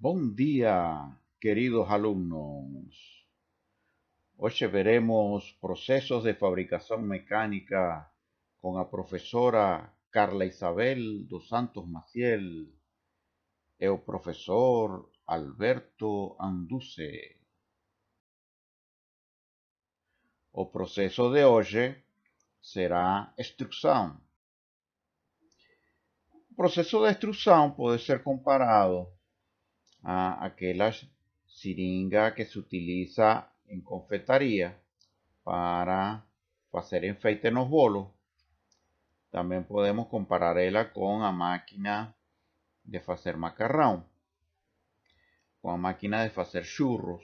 Buen día, queridos alumnos. Hoy veremos procesos de fabricación mecánica con la profesora Carla Isabel dos Santos Maciel e o profesor Alberto Anduce. O proceso de hoje será extrusión. O proceso de extrusión pode ser comparado a aquela seringa que se utiliza en confeitaria para fazer enfeite nos bolos. Também podemos comparar ela com a máquina de fazer macarrão, com a máquina de fazer churros.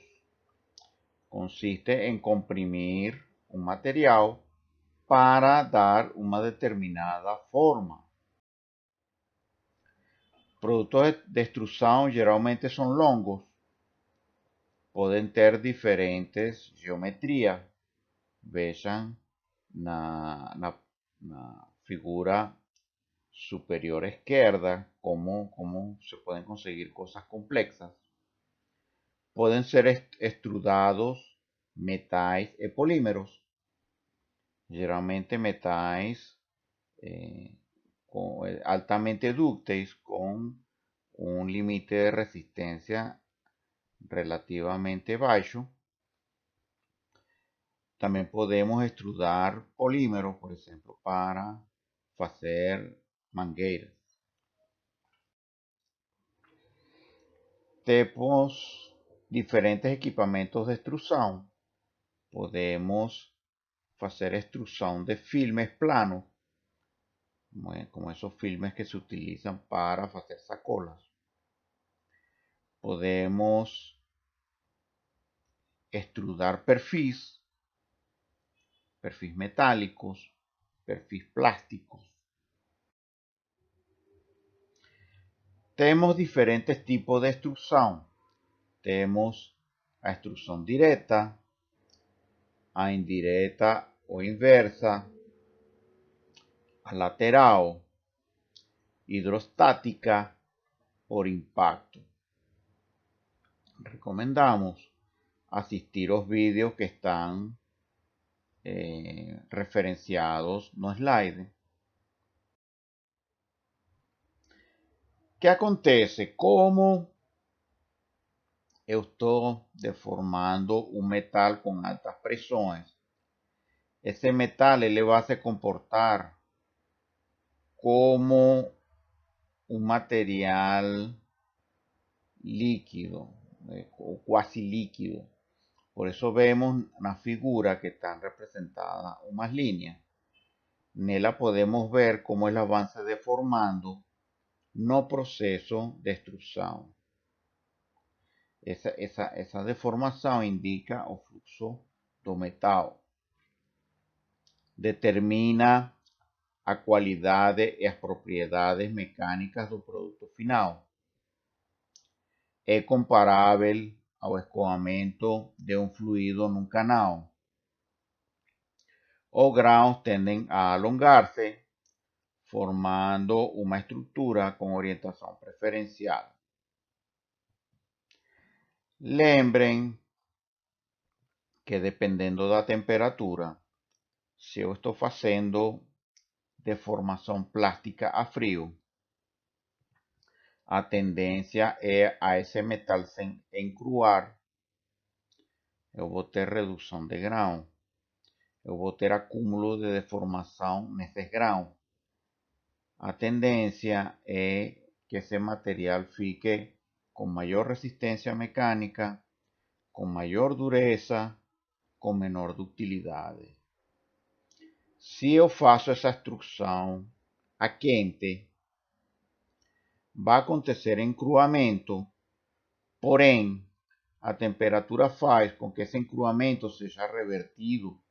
Consiste em comprimir um material para dar uma determinada forma. Produtos de extrusão geralmente são longos, podem ter diferentes geometrias. Vejam na figura superior izquierda cómo se pueden conseguir cosas complejas. Pueden ser extrudados metais e polímeros. Geralmente metais altamente dúcteis con un límite de resistencia relativamente bajo. También podemos extrudar polímeros, por ejemplo, para hacer mangueiras. Temos diferentes equipamentos de extrusão. Podemos fazer extrusão de filmes planos, como esos filmes que se utilizan para fazer sacolas. Podemos extrudar perfis metálicos, perfis plásticos. Temos diferentes tipos de extrusão. Temos a extrusão direta, a indireta ou inversa, a lateral, hidrostática por impacto. Recomendamos asistir aos vídeos que están referenciados no slide. Que acontece? Como eu estou deformando um metal com altas pressões, esse metal ele vai se comportar como um material líquido, ou quase líquido. Por eso vemos na figura que están representadas umas líneas. Nela podemos ver como ela vai se deformando no processo de extrusão. Essa deformação indica o fluxo do metal. Determina a qualidade e as propriedades mecânicas do produto final. É comparável ao escoamento de um fluido num canal. Os grãos tendem a alongar-se, formando uma estrutura com orientação preferencial. Lembrem que dependendo da temperatura, se eu estou fazendo deformação plástica a frio, a tendência é a esse metal se encruar. Eu vou ter redução de grão. Eu vou ter acúmulo de deformação nesses grãos. A tendência é que esse material fique com maior resistência mecânica, com maior dureza, com menor ductilidade. Se eu faço essa extrusão a quente, vai acontecer encruamento, porém, a temperatura faz com que esse encruamento seja revertido.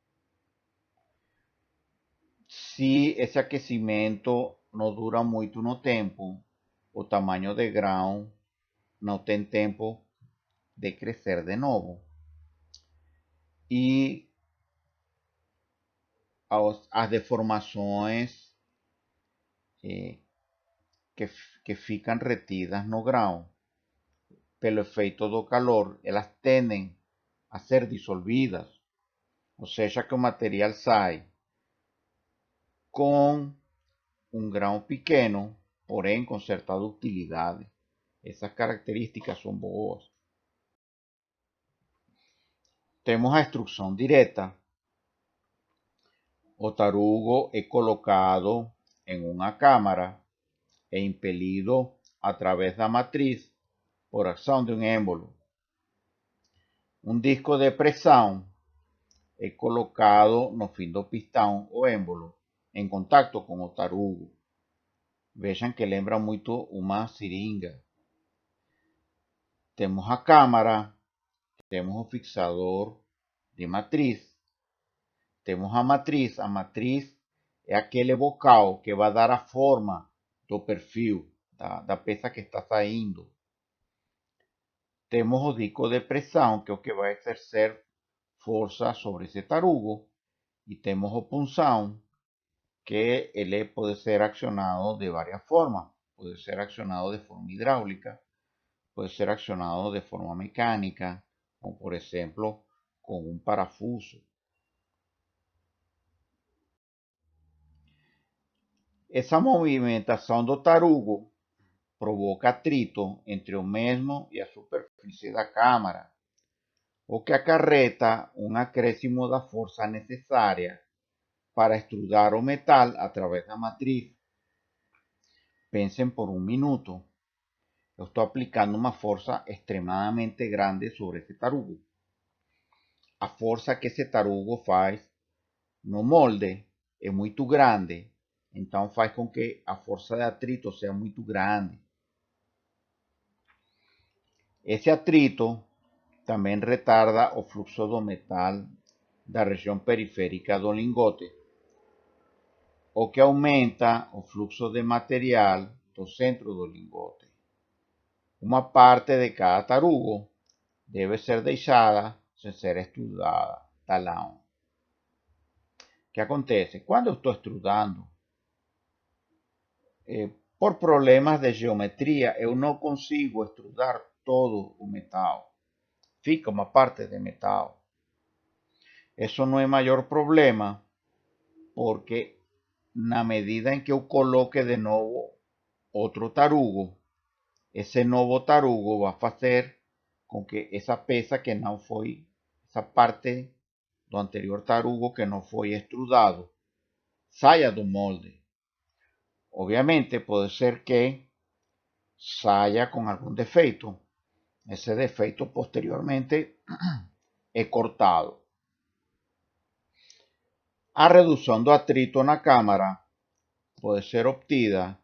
Se esse aquecimento não dura muito no tempo, o tamanho de grão não tem tempo de crescer de novo. E as deformações que ficam retidas no grão pelo efeito do calor, elas tendem a ser dissolvidas, ou seja, que o material sai com um grão pequeno, porém com certa ductilidade. Essas características são boas. Temos a extrusión directa. O tarugo é colocado em uma cámara e impelido a través da matriz por ação de um émbolo. Um disco de pressão é colocado no fim do pistão ou émbolo em contato com o tarugo. Vejam que lembra muito uma seringa. Temos a câmara, temos o fixador de matriz, temos a matriz. A matriz é aquele bocal que vai dar a forma do perfil da peça que está saindo. Temos o disco de pressão, que é o que vai exercer força sobre esse tarugo. E temos o punzão, que ele pode ser acionado de várias formas. Pode ser acionado de forma hidráulica, pode ser acionado de forma mecânica, como por exemplo com um parafuso. Essa movimentação do tarugo provoca atrito entre o mesmo e a superfície da câmara, o que acarreta um acréscimo da força necessária para extrudar o metal através da matriz. Pensem por um minuto. Eu estou aplicando uma força extremadamente grande sobre esse tarugo. A força que esse tarugo faz no molde é muito grande, então faz com que a força de atrito seja muito grande. Esse atrito também retarda o fluxo do metal da região periférica do lingote, o que aumenta o fluxo de material do centro do lingote. Uma parte de cada tarugo deve ser deixada sem ser extrudada, talão. O que acontece? Quando eu estou extrudando, por problemas de geometria, eu não consigo extrudar todo o metal. Fica uma parte de metal. Isso não é maior problema, porque na medida em que eu coloque de novo outro tarugo, esse novo tarugo vai fazer com que essa peça que não foi, essa parte do anterior tarugo que não foi extrudado, saia do molde. Obviamente pode ser que saia com algum defeito. Esse defeito posteriormente é cortado. A redução do atrito na câmara pode ser obtida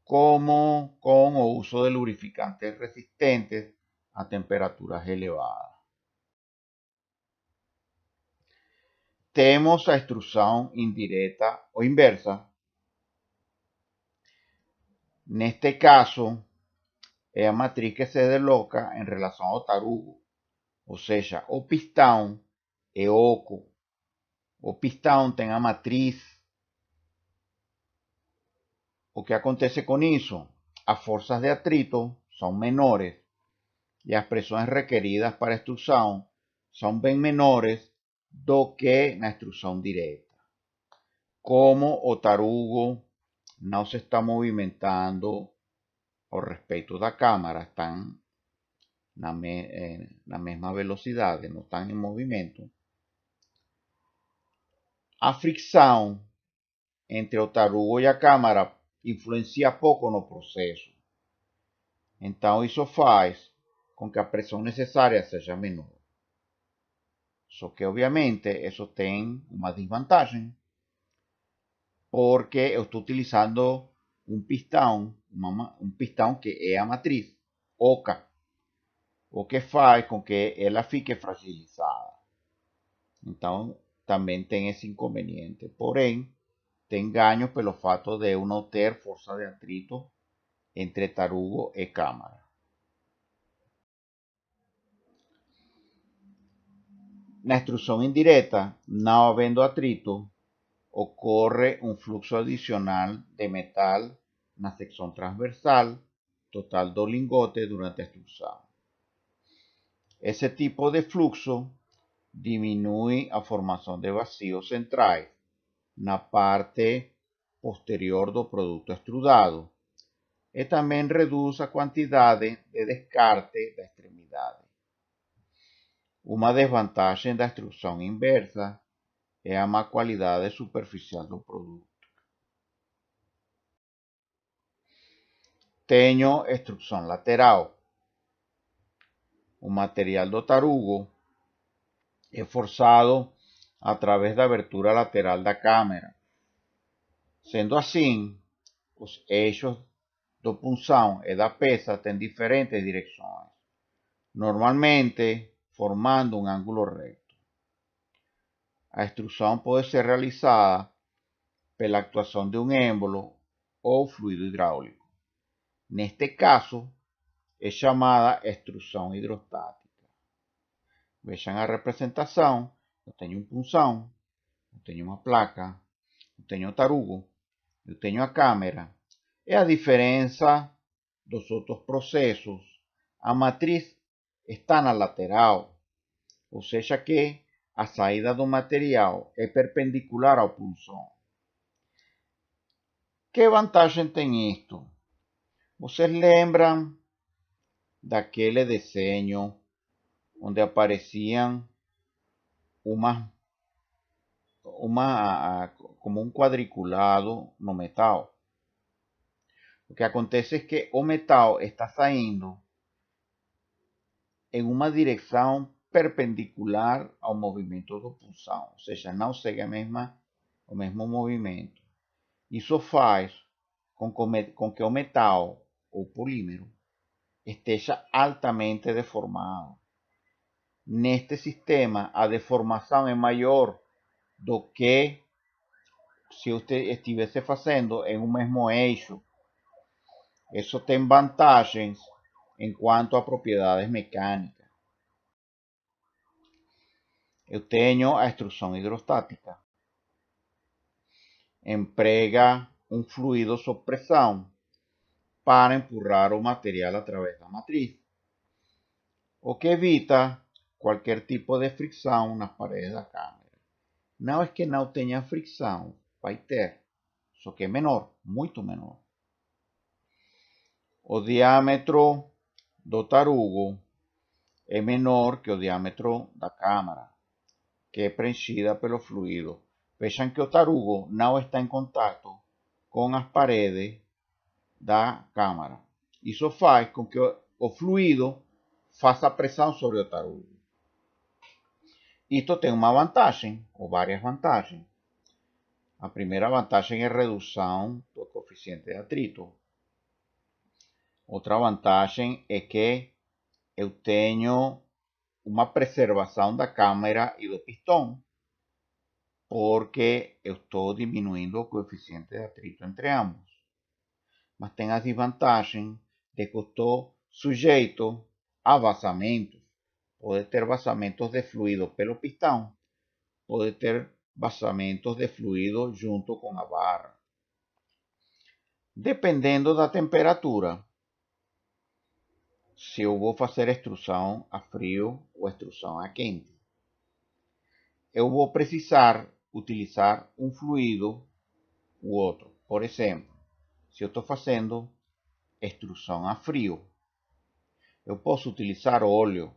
como com o uso de lubrificantes resistentes a temperaturas elevadas. Temos a extrusão indireta ou inversa. Neste caso, é a matriz que se desloca em relação ao tarugo, ou seja, o pistão é oco. O pistão tem a matriz. O que acontece com isso? As forças de atrito são menores e as pressões requeridas para a extrusão são bem menores do que na extrusão direta. Como o tarugo não se está movimentando ao respeito da câmara, estão na mesma velocidade, não estão em movimento. A fricção entre o tarugo e a câmara influencia pouco no processo. Então, isso faz com que a pressão necessária seja menor. Só que, obviamente, isso tem uma desvantagem, porque eu estou utilizando um pistão que é a matriz oca, o que faz com que ela fique fragilizada. Então, também tem esse inconveniente. Porém, tem ganho pelo fato de eu não ter força de atrito entre tarugo e câmara. Na extrusão indireta, não havendo atrito, ocorre um fluxo adicional de metal na secção transversal total do lingote durante a extrusão. Esse tipo de fluxo diminui a formação de vazios centrais na parte posterior do produto extrudado e também reduz a quantidade de descarte da extremidade. Uma desvantagem da extrusão inversa é a má qualidade superficial do produto. Tenho extrusão lateral. O material do tarugo é forçado através da abertura lateral da câmera. Sendo assim, os eixos do punzão e da peça têm diferentes direções, normalmente formando um ângulo reto. A extrusão pode ser realizada pela actuação de um êmbolo ou fluido hidráulico. Neste caso, é chamada extrusão hidrostática. Vejam a representação. Eu tenho um punzão, eu tenho uma placa, eu tenho o tarugo, eu tenho a câmera. E a diferença dos outros processos, a matriz está na lateral, ou seja que a saída do material é perpendicular ao punzão. Que vantagem tem isto? Vocês lembram daquele desenho onde apareciam como um quadriculado no metal? O que acontece é que o metal está saindo em uma direção perpendicular ao movimento do punzão, ou seja, não segue o mesmo movimento. Isso faz com que o metal, ou polímero, esteja altamente deformado. Neste sistema, a deformação é maior do que se você estivesse fazendo em um mesmo eixo. Isso tem vantagens em quanto a propriedades mecânicas. Eu tenho a extrusão hidrostática. Emprega um fluido sob pressão para empurrar o material através da matriz, o que evita qualquer tipo de fricção nas paredes da câmera. Não é que não tenha fricção, vai ter, só que é menor, muito menor. O diâmetro do tarugo é menor que o diâmetro da câmara, que é preenchida pelo fluido. Vejam que o tarugo não está em contato com as paredes da câmara. Isso faz com que o fluido faça pressão sobre o tarugo. Isto tem uma vantagem, ou várias vantagens. A primeira vantagem é a redução do coeficiente de atrito. Outra vantagem é que eu tenho uma preservação da câmera e do pistão, porque eu estou diminuindo o coeficiente de atrito entre ambos. Mas tem a desvantagem de que eu estou sujeito a vazamentos. Pode ter vazamentos de fluido pelo pistão, pode ter vazamentos de fluido junto com a barra. Dependendo da temperatura, se eu vou fazer extrusão a frio ou extrusão a quente, eu vou precisar utilizar um fluido ou outro. Por exemplo, se eu estou fazendo extrusão a frio, eu posso utilizar óleo,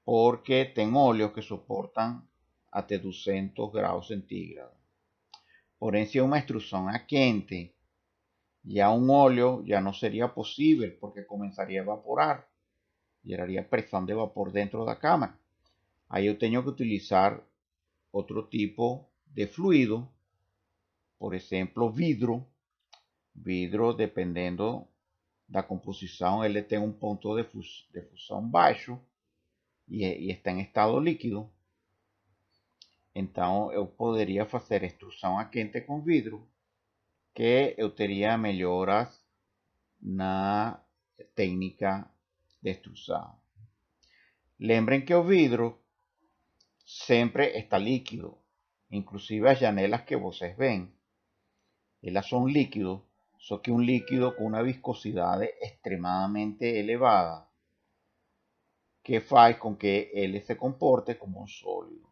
porque tem óleos que suportam até 200 graus centígrados. Porém, se é uma extrusão a quente, ya un óleo ya no sería posible porque comenzaría a evaporar, geraría presión de vapor dentro de la cámara. Ahí yo tengo que utilizar otro tipo de fluido, por ejemplo vidro. Vidro, dependiendo da composição, ele tem um ponto de fusão baixo e está em estado líquido. Então eu poderia fazer extrusão a quente com vidro, que eu teria melhoras na técnica de extrusão. Lembrem que o vidro sempre está líquido, inclusive as janelas que vocês ven, elas são líquidos, só que um líquido com uma viscosidade extremadamente elevada, que faz com que ele se comporte como um sólido.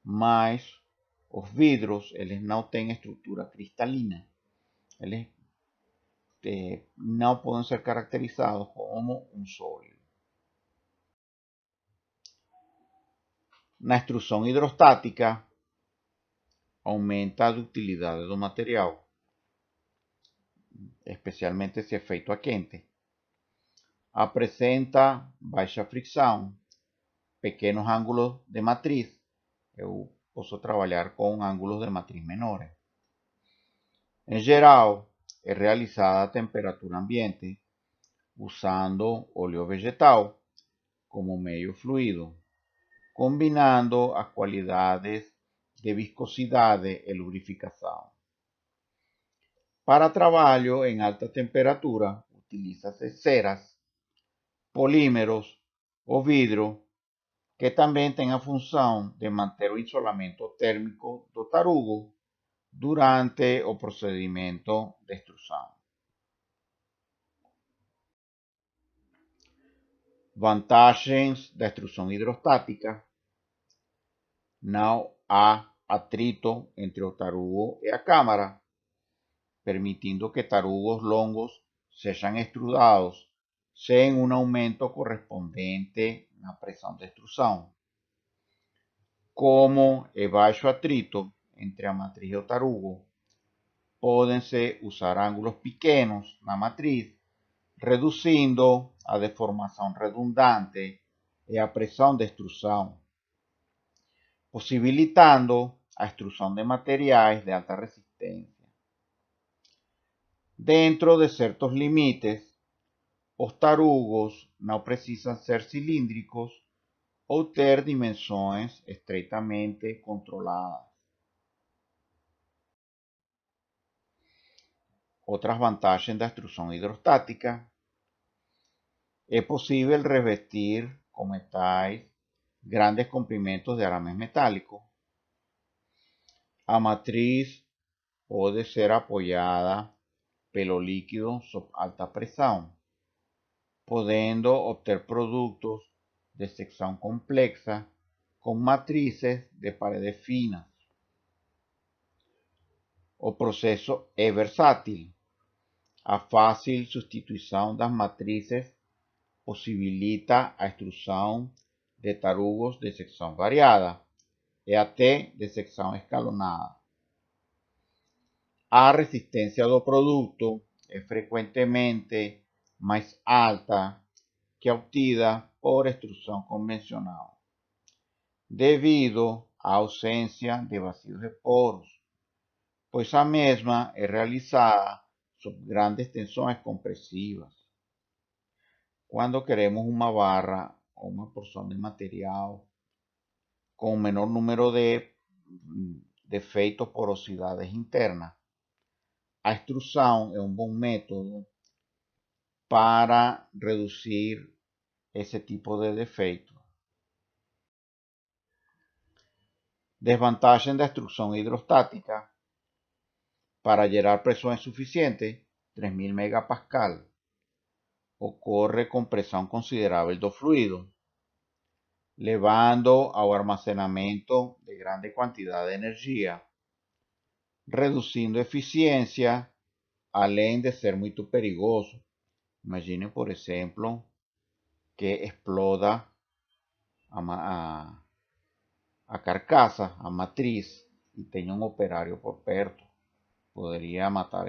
Mas os vidros, eles não têm estrutura cristalina. Eles não podem ser caracterizados como um sólido. Na extrusão hidrostática, aumenta a ductilidade do material, especialmente se é feito a quente. Apresenta baixa fricção, pequenos ângulos de matriz. Eu posso trabalhar com ângulos de matriz menores. Em geral, é realizada a temperatura ambiente, usando óleo vegetal como meio fluido, combinando as qualidades de viscosidade e lubrificação. Para trabalho em alta temperatura, utiliza-se ceras, polímeros ou vidro, que também tem a função de manter o isolamento térmico do tarugo durante o procedimento de extrusão. Vantagens da extrusão hidrostática: não há atrito entre o tarugo e a câmara, permitindo que tarugos longos sejam extrudados sem um aumento correspondente na pressão de extrusão. Como é baixo atrito entre a matriz e o tarugo, podem-se usar ângulos pequenos na matriz, reduzindo a deformação redundante e a pressão de extrusão, possibilitando a extrusão de materiais de alta resistência. Dentro de certos limites, os tarugos não precisam ser cilíndricos ou ter dimensões estreitamente controladas. Outras vantagens da extrusão hidrostática: é possível revestir com metais grandes comprimentos de arames metálicos. A matriz pode ser apoiada pelo líquido sob alta pressão, podendo obter produtos de secção complexa com matrizes de paredes finas. O processo é versátil. A fácil substituição das matrizes possibilita a extrusão de tarugos de secção variada e até de secção escalonada. A resistência do produto é frequentemente mais alta que a obtida por extrusão convencional, devido à ausência de vazios de poros, pois a mesma é realizada sob grandes tensões compressivas. Quando queremos uma barra ou uma porção de material com menor número de defeitos, porosidades internas, a extrusão é um bom método para reduzir esse tipo de defeito. Desvantagem da extrusão hidrostática: para gerar pressões suficientes, 3000 MPa, ocorre compressão considerável do fluido, levando ao armazenamento de grande quantidade de energia, reduzindo eficiência, além de ser muito perigoso. Imagine, por exemplo, que exploda a carcaça, a matriz, e tenha um operário por perto. Poderia matar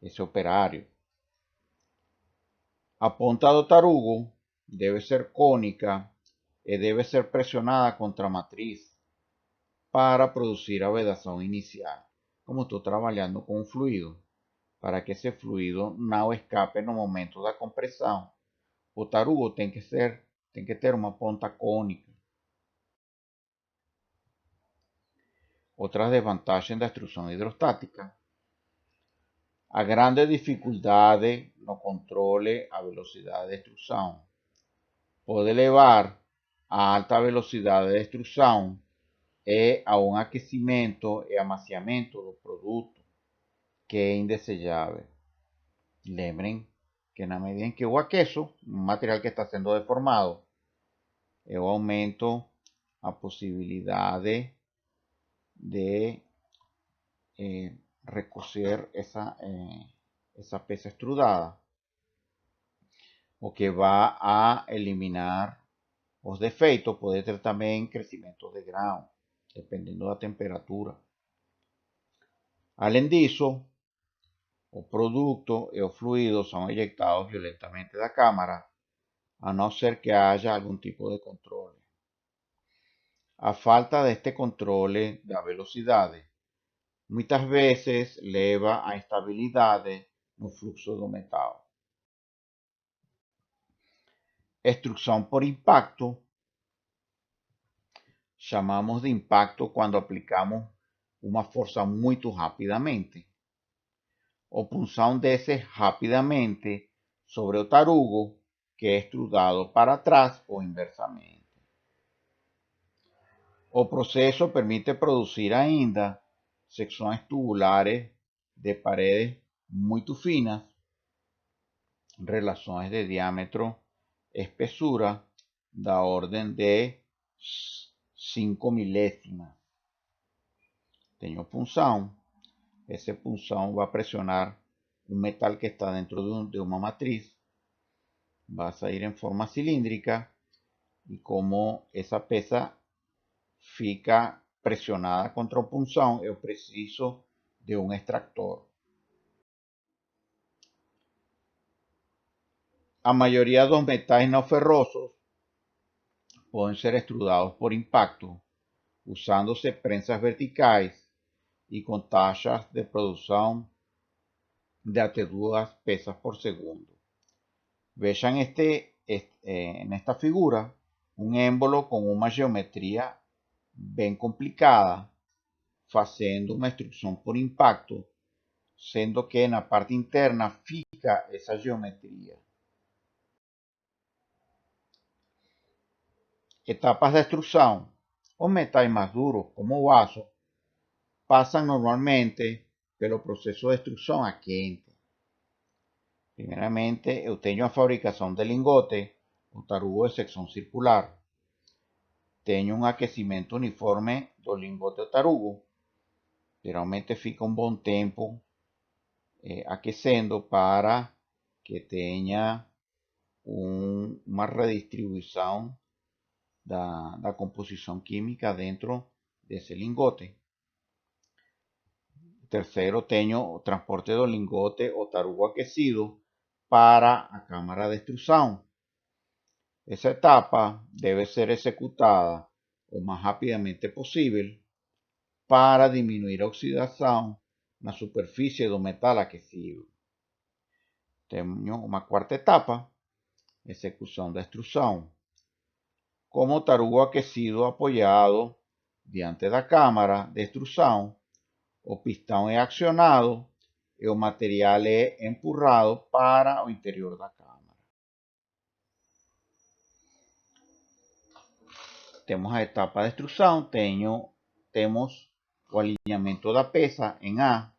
esse operário. A ponta do tarugo deve ser cônica e deve ser pressionada contra a matriz para produzir a vedação inicial. Como estou trabalhando com um fluido, para que esse fluido não escape no momento da compressão, o tarugo tem que ter uma ponta cônica. Outras desvantagens da extrusão hidrostática: a grande dificuldade no controle a velocidade de extrusão pode levar a alta velocidade de extrusão e a um aquecimento e amaciamento do produto, que é indesejável. Lembrem que na medida em que eu aqueço, um material que está sendo deformado, eu aumento a possibilidade de recocer essa peça extrudada, o que vai a eliminar os defeitos. Pode ter também crescimento de grão, dependendo da temperatura. Além disso, o produto e o fluido são ejectados violentamente da câmara, a não ser que haja algum tipo de controle. A falta deste controle da velocidade muitas vezes leva a instabilidade no fluxo do metal. Extrusión por impacto. Chamamos de impacto quando aplicamos uma força muito rapidamente. O punção desce rapidamente sobre o tarugo, que é extrudado para trás ou inversamente. O processo permite produzir ainda secções tubulares de paredes muito finas, relações de diâmetro, espessura da ordem de 5 milésimas. Tenho punção. Esse punção vai pressionar um metal que está dentro de uma matriz. Vai sair em forma cilíndrica e como essa peça fica pressionada contra o punção, eu preciso de um extractor. A maioria dos metais não ferrosos podem ser extrudados por impacto, usando-se prensas verticais e com taxas de produção de até 2 peças por segundo. Vejam nesta figura um émbolo com uma geometria bem complicada, fazendo uma extrusión por impacto, sendo que na parte interna fica essa geometria. Etapas de extrusión. Os metais mais duros, como o aço, passam normalmente pelo processo de extrusión a quente. Primeiramente, eu tenho a fabricação de lingote, o tarugo de secção circular. Tenho um aquecimento uniforme do lingote ou tarugo. Geralmente fica um bom tempo aquecendo para que tenha uma redistribuição da composição química dentro desse lingote. Terceiro, tenho o transporte do lingote ou tarugo aquecido para a câmara de extrusão. Essa etapa deve ser executada o mais rapidamente possível para diminuir a oxidação na superfície do metal aquecido. Tenho uma quarta etapa, execução da extrusão. Como o tarugo aquecido apoiado diante da câmara de extrusão, o pistão é acionado e o material é empurrado para o interior da câmara. Temos a etapa de extrusão, temos o alinhamento da peça em A,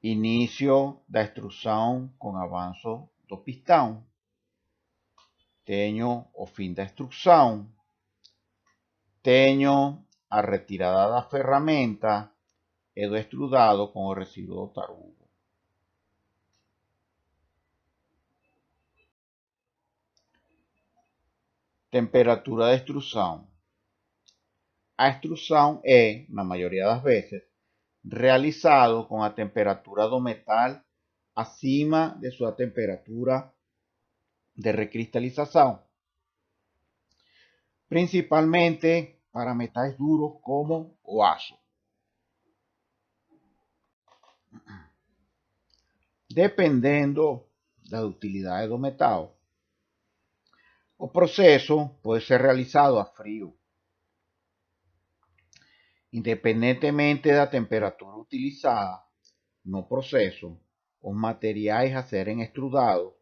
início da extrusão com avanço do pistão. Tenho o fim da extrusão. Tenho a retirada da ferramenta e do extrudado com o resíduo do tarugo. Temperatura de extrusão. A extrusão é, na maioria das vezes, realizado com a temperatura do metal acima de sua temperatura de recristalização, principalmente para metais duros como o aço. Dependendo da utilidade do metal, o processo pode ser realizado a frio. Independentemente da temperatura utilizada no processo, os materiais a serem extrudados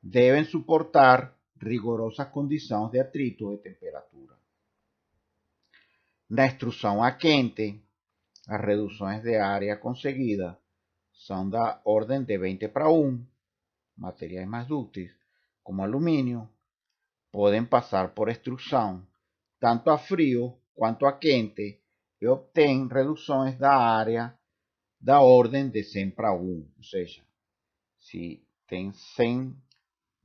devem suportar rigorosas condições de atrito e temperatura. Na extrusão a quente, as reduções de área conseguidas são da ordem de 20 para 1, materiais mais dúcteis, como alumínio, podem passar por extrusão, tanto a frio quanto a quente, e obtém reduções da área da ordem de 100 para 1, ou seja, se tem 100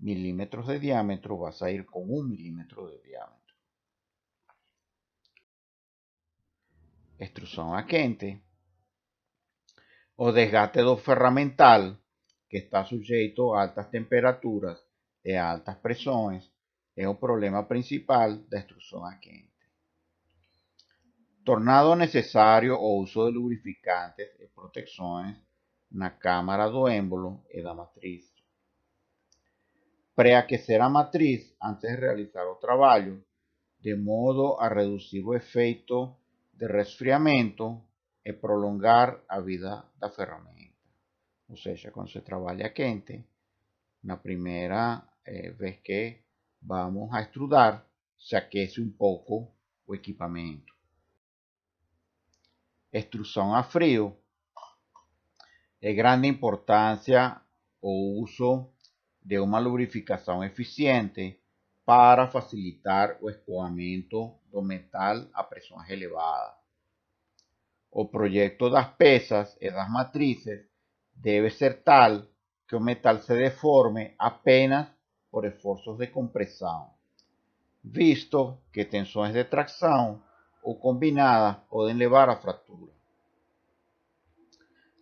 milímetros de diâmetro, vai sair com 1 milímetro de diâmetro. Extrusão a quente. O desgaste do ferramental, que está sujeito a altas temperaturas e a altas pressões, é o problema principal da extrusão a quente. Tornado necessário o uso de lubrificantes e proteções na câmara do émbolo e da matriz. Preaquecer a matriz antes de realizar o trabalho, de modo a reduzir o efeito de resfriamento e prolongar a vida da ferramenta. Ou seja, quando se trabalha quente, na primeira vez que vamos a extrudar, se aquece um pouco o equipamento. Extrusão a frio. É grande importância o uso de uma lubrificação eficiente para facilitar o escoamento do metal a pressões elevadas. O projeto das peças e das matrizes deve ser tal que o metal se deforme apenas por esforços de compressão, visto que tensões de tração ou combinadas podem levar a fratura.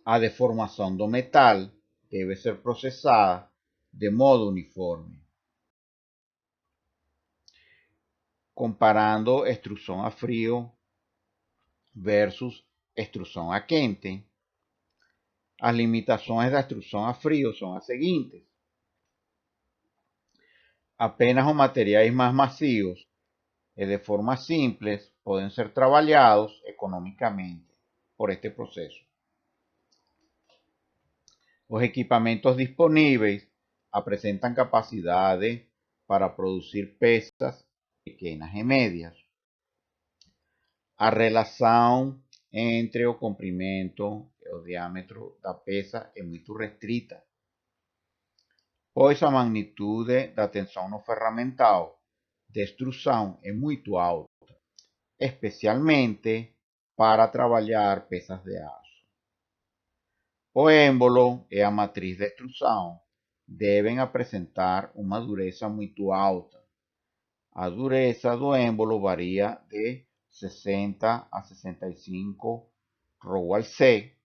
A deformação do metal deve ser processada de modo uniforme. Comparando extrusão a frio versus extrusão a quente, as limitações da extrusão a frio são as seguintes. Apenas os materiais mais macios e de forma simples podem ser trabalhados economicamente por este processo. Os equipamentos disponíveis apresentam capacidade para produzir peças pequenas e médias. A relação entre o comprimento e o diâmetro da peça é muito restrita, pois a magnitude da tensão no ferramental de extrusão é muito alta, especialmente para trabalhar peças de aço. O émbolo e a matriz de extrusão devem apresentar uma dureza muito alta. A dureza do émbolo varia de 60 a 65 ρ al C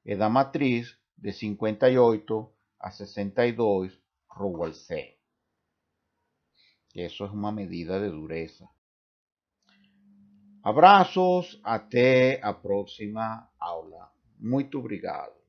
e da matriz de 58 a 62 ρ al C. Eso es uma medida de dureza. Abraços, até a próxima aula. Muito obrigado.